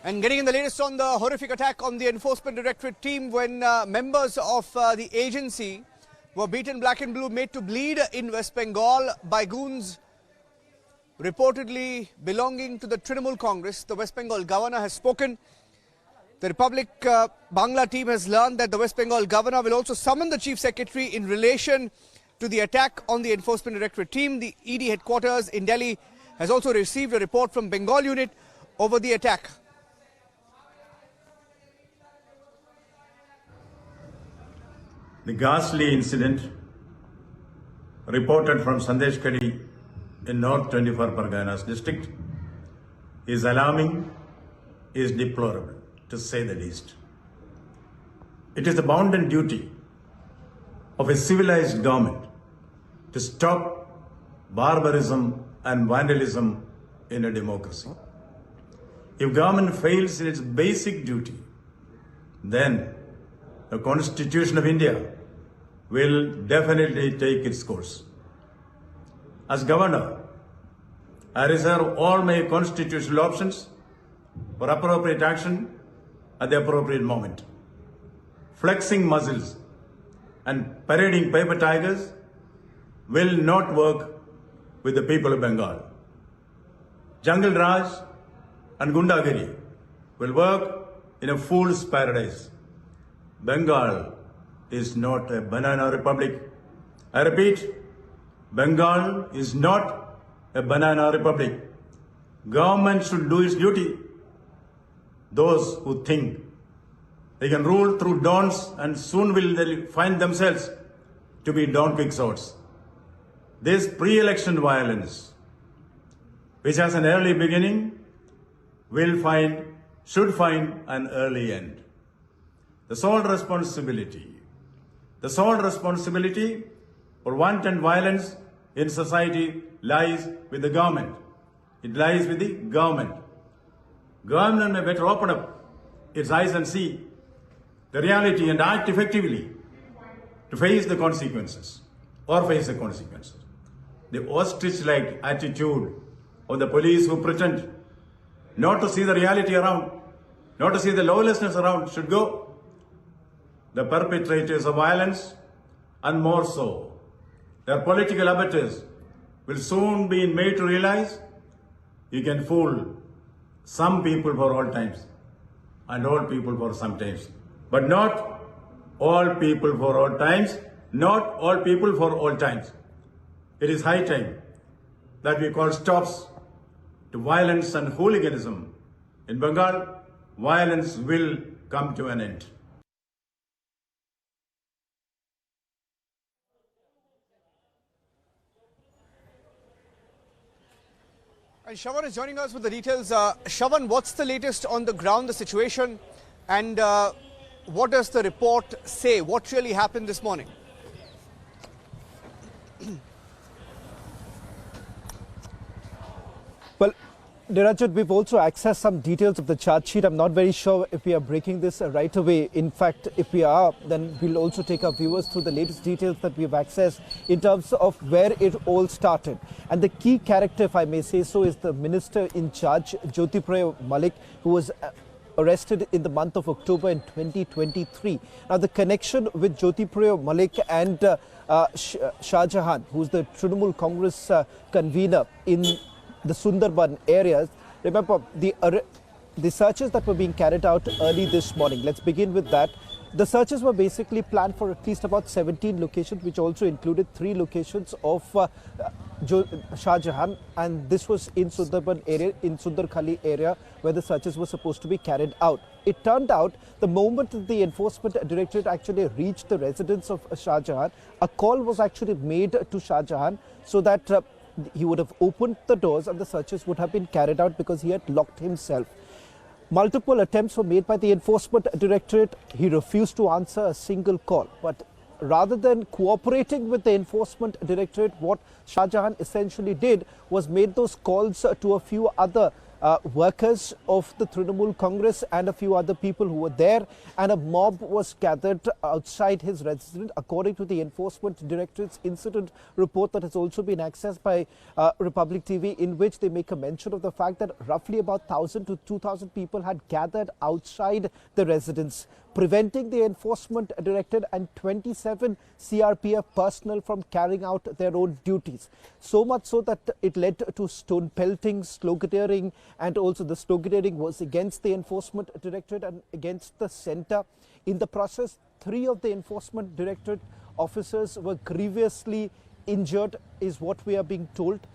And getting in the latest on the horrific attack on the Enforcement Directorate team when members of the agency were beaten black and blue, made to bleed in West Bengal by goons reportedly belonging to the Trinamool Congress. The West Bengal governor has spoken. The Republic Bangla team has learned that the West Bengal governor will also summon the chief secretary in relation to the attack on the Enforcement Directorate team. The ED headquarters in Delhi has also received a report from Bengal unit over the attack. The ghastly incident reported from Sandeshkari in North 24 Parganas district is alarming, is deplorable, to say the least. It is the bounden duty of a civilized government to stop barbarism and vandalism in a democracy. If government fails in its basic duty, then the Constitution of India will definitely take its course. As governor, I reserve all my constitutional options for appropriate action at the appropriate moment. Flexing muscles and parading paper tigers will not work with the people of Bengal. Jungle Raj and Gundagiri will work in a fool's paradise. Bengal is not a banana republic. I repeat, Bengal is not a banana republic. Government should do its duty. Those who think they can rule through dawns and soon will they find themselves to be Don Quixotes. This pre-election violence, which has an early beginning, should find an early end. The sole responsibility for wanton violence in society lies with the government. It lies with the government. Government may better open up its eyes and see the reality and act effectively to face the consequences. The ostrich-like attitude of the police who pretend not to see the reality around, not to see the lawlessness around should go. The perpetrators of violence, and more so, their political abettors, will soon be made to realize you can fool some people for all times and all people for some times, but not all people for all times, not all people for all times. It is high time that we call stops to violence and hooliganism. In Bengal, violence will come to an end. And Shravan is joining us with the details. Shravan, what's the latest on the ground, the situation, and what does the report say? What really happened this morning? Well, Nirajat, we've also accessed some details of the charge sheet. I'm not very sure if we are breaking this right away. In fact, if we are, then we'll also take our viewers through the latest details that we've accessed in terms of where it all started. And the key character, if I may say so, is the minister in charge, Jyotipriya Malik, who was arrested in the month of October in 2023. Now, the connection with Jyotipriya Malik and Shah Jahan, who's the Trinamool Congress convener in the Sundarban areas. Remember, the searches that were being carried out early this morning. Let's begin with that. The searches were basically planned for at least about 17 locations, which also included 3 locations of Shah Jahan, and this was in Sundarban area, in Sundarkhali area, where the searches were supposed to be carried out. It turned out the moment that the Enforcement Directorate actually reached the residence of Shah Jahan, a call was actually made to Shah Jahan so that he would have opened the doors and the searches would have been carried out because he had locked himself. Multiple attempts were made by the Enforcement Directorate. He refused to answer a single call. But rather than cooperating with the Enforcement Directorate, what Shah Jahan essentially did was made those calls to a few other workers of the Trinamool Congress and a few other people who were there, and a mob was gathered outside his residence, according to the Enforcement Directorate's incident report that has also been accessed by Republic TV, in which they make a mention of the fact that roughly about 1,000 to 2,000 people had gathered outside the residence, preventing the Enforcement Directorate and 27 CRPF personnel from carrying out their own duties. So much so that it led to stone pelting, sloganeering, and also the sloganeering was against the Enforcement Directorate and against the centre. In the process, 3 of the Enforcement Directorate officers were grievously injured, is what we are being told.